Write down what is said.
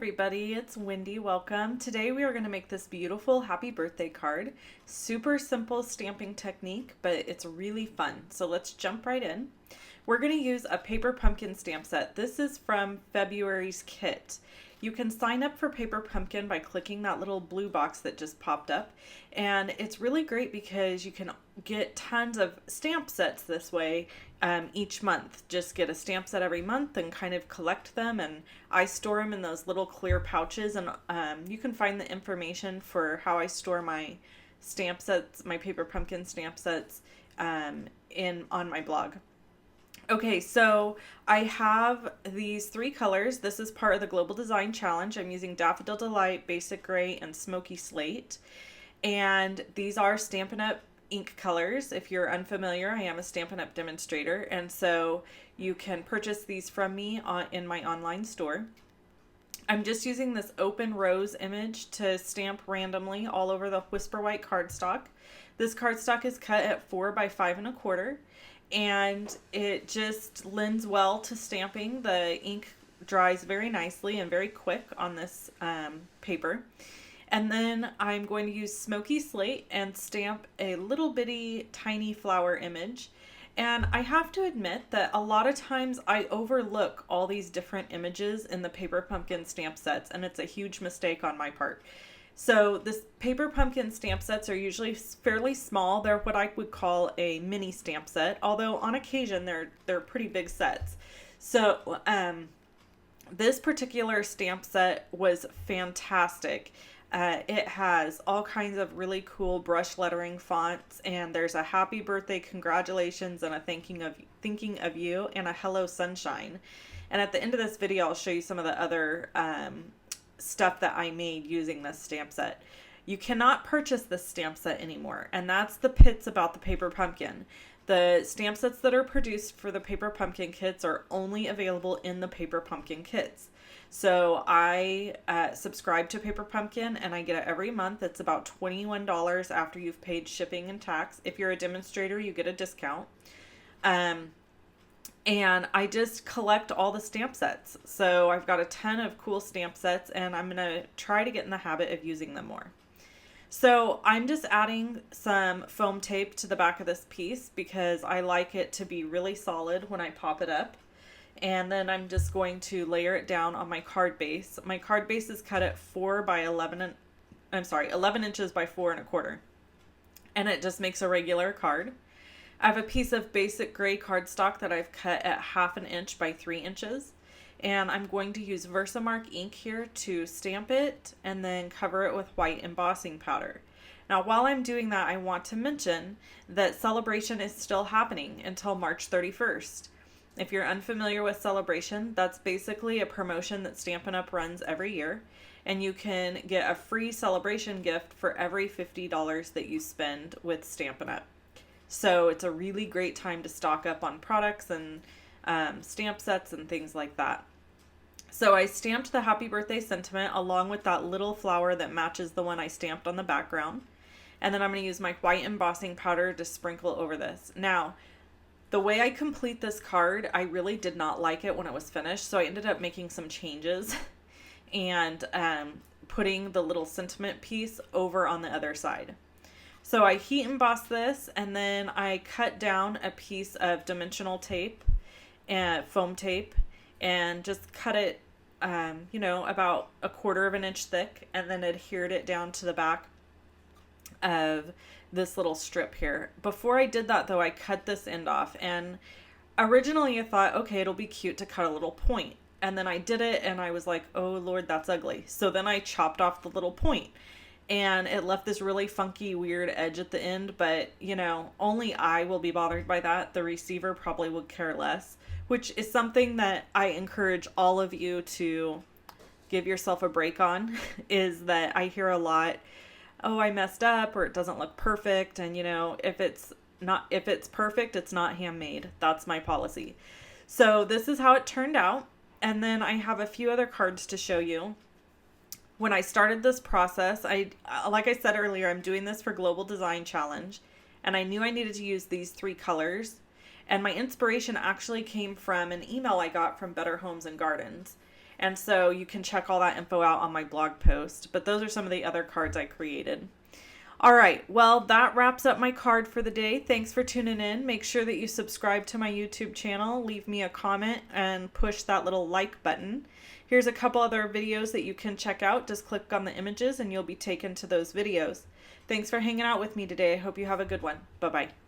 everybody, it's Wendy. Welcome. Today we are going to make this beautiful happy birthday card. Super simple stamping technique, but it's really fun. So let's jump right in. We're going to use a paper pumpkin stamp set. This is from February's kit. You can sign up for Paper Pumpkin by clicking that little blue box that just popped up. And it's really great because you can get tons of stamp sets this way each month. Just get a stamp set every month and kind of collect them. And I store them in those little clear pouches. And you can find the information for how I store my stamp sets, my Paper Pumpkin stamp sets on my blog. Okay, so I have these three colors. This is part of the Global Design Challenge. I'm using Daffodil Delight, Basic Gray, and Smoky Slate. And these are Stampin' Up! Ink colors. If you're unfamiliar, I am a Stampin' Up! Demonstrator. And so you can purchase these from me in my online store. I'm just using this open rose image to stamp randomly all over the Whisper White cardstock. This cardstock is cut at 4 by 5 1/4. And it just lends well to stamping. The ink dries very nicely and very quick on this paper. And then I'm going to use Smoky Slate and stamp a little bitty tiny flower image. And I have to admit that a lot of times I overlook all these different images in the Paper Pumpkin stamp sets, and it's a huge mistake on my part. So this Paper Pumpkin stamp sets are usually fairly small. They're what I would call a mini stamp set, although on occasion they're pretty big sets. So this particular stamp set was fantastic. It has all kinds of really cool brush lettering fonts, and there's a happy birthday, congratulations, and a thinking of you, and a hello sunshine. And at the end of this video, I'll show you some of the other stuff that I made using this stamp set. You cannot purchase this stamp set anymore, and that's the pits about the Paper Pumpkin. The stamp sets that are produced for the Paper Pumpkin kits are only available in the Paper Pumpkin kits. So I subscribe to Paper Pumpkin and I get it every month. It's about $21 after you've paid shipping and tax. If you're a demonstrator, you get a discount. And I just collect all the stamp sets. So I've got a ton of cool stamp sets, and I'm going to try to get in the habit of using them more. So I'm just adding some foam tape to the back of this piece because I like it to be really solid when I pop it up. And then I'm just going to layer it down on my card base. My card base is cut at 11 inches by 4 1/4. And it just makes a regular card. I have a piece of basic gray cardstock that I've cut at 1/2 inch by 3 inches. And I'm going to use Versamark ink here to stamp it and then cover it with white embossing powder. Now, while I'm doing that, I want to mention that Celebration is still happening until March 31st. If you're unfamiliar with Celebration, that's basically a promotion that Stampin' Up! Runs every year. And you can get a free Celebration gift for every $50 that you spend with Stampin' Up! So it's a really great time to stock up on products and stamp sets and things like that. So I stamped the happy birthday sentiment along with that little flower that matches the one I stamped on the background. And then I'm going to use my white embossing powder to sprinkle over this. Now, the way I complete this card, I really did not like it when it was finished. So I ended up making some changes and putting the little sentiment piece over on the other side. So I heat emboss this, and then I cut down a piece of dimensional tape and foam tape and just cut it, about 1/4 inch thick, and then adhered it down to the back of this little strip here. Before I did that though, I cut this end off, and originally I thought, okay, it'll be cute to cut a little point. And then I did it and I was like, oh Lord, that's ugly. So then I chopped off the little point. And it left this really funky, weird edge at the end, but, only I will be bothered by that. The receiver probably would care less, which is something that I encourage all of you to give yourself a break on, is that I hear a lot, oh, I messed up, or it doesn't look perfect, and, if it's perfect, it's not handmade. That's my policy. So this is how it turned out, and then I have a few other cards to show you. When I started this process, like I said earlier, I'm doing this for Global Design Challenge, and I knew I needed to use these three colors. And my inspiration actually came from an email I got from Better Homes and Gardens. And so you can check all that info out on my blog post. But those are some of the other cards I created. All right, well, that wraps up my card for the day. Thanks for tuning in. Make sure that you subscribe to my YouTube channel, leave me a comment, and push that little like button. Here's a couple other videos that you can check out. Just click on the images and you'll be taken to those videos. Thanks for hanging out with me today. I hope you have a good one. Bye-bye.